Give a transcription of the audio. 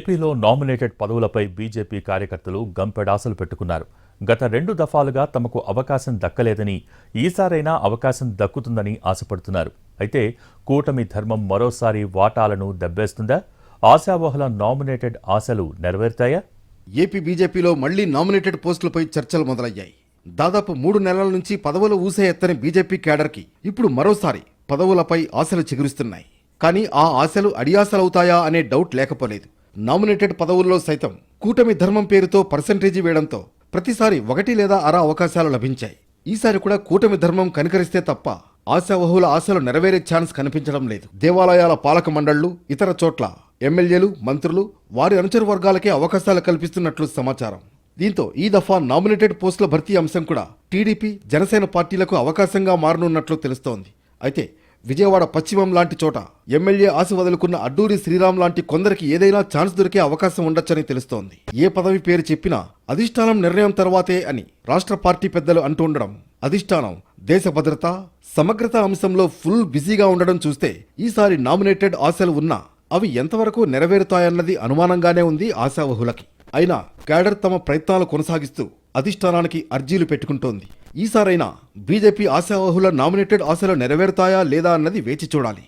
ఏపీలో nominated పదవులపై BJP కార్యకర్తలు గంపెడాసలు పెట్టుకున్నారు. గత 2 దఫాలుగా తమకు అవకాశం దక్కలేదని, ఈసారైనా అవకాశం దక్కుతుందని ఆశపడుతున్నారు. అయితే కూటమి ధర్మం మరోసారి వాటాలను దెబ్బేస్తుందా? ఆశావహుల నామినేటెడ్ ఆశలు నెరవేరుతాయా? ఏపీ బీజేపీలో మళ్లీ నామినేటెడ్ పోస్టులపై చర్చలు మొదలయ్యాయి. దాదాపు 3 నెలల నుంచి పదవులు ఊసే ఎత్తని బీజేపీ క్యాడర్కి ఇప్పుడు మరోసారి పదవులపై ఆశలు చిగురిస్తున్నాయి. కానీ ఆ ఆశలు అడియాసలవుతాయా అనే డౌట్ లేకపోలేదు. నామినేటెడ్ పదవుల్లో సైతం కూటమి ధర్మం పేరుతో పర్సెంటేజీ వేయడంతో ప్రతిసారి 1 లేదా అర అవకాశాలు లభించాయి. ఈసారి కూడా కూటమి ధర్మం కనికరిస్తే తప్ప ఆశావహుల ఆశలు నెరవేరే ఛాన్స్ కనిపించడం లేదు. దేవాలయాల పాలక మండళ్లు, ఇతర చోట్ల ఎమ్మెల్యేలు, మంత్రులు, వారి అనుచర వర్గాలకే అవకాశాలు కల్పిస్తున్నట్లు సమాచారం. దీంతో ఈ దఫా నామినేటెడ్ పోస్టుల భర్తీ అంశం కూడా టీడీపీ, జనసేన పార్టీలకు అవకాశంగా మారనున్నట్లు తెలుస్తోంది. అయితే విజయవాడ పశ్చిమం లాంటి చోట ఎమ్మెల్యే ఆశ వదులుకున్న అడ్డూరి శ్రీరామ్ లాంటి కొందరికి ఏదైనా ఛాన్స్ దొరికే అవకాశం ఉండొచ్చని తెలుస్తోంది. ఏ పదవి పేరు చెప్పినా అధిష్టానం నిర్ణయం తర్వాతే అని రాష్ట్ర పార్టీ పెద్దలు అంటుండడం, అధిష్టానం దేశ భద్రత, సమగ్రత అంశంలో ఫుల్ బిజీగా ఉండడం చూస్తే ఈసారి నామినేటెడ్ ఆశలు ఉన్నా అవి ఎంతవరకు నెరవేరుతాయన్నది అనుమానంగానే ఉంది ఆశావహులకి. అయినా క్యాడర్ తమ ప్రయత్నాలు కొనసాగిస్తూ అధిష్టానానికి అర్జీలు పెట్టుకుంటోంది. ఈసారైనా బీజేపీ ఆశావహుల నామినేటెడ్ ఆశలు నెరవేరుతాయా లేదా అన్నది వేచి చూడాలి.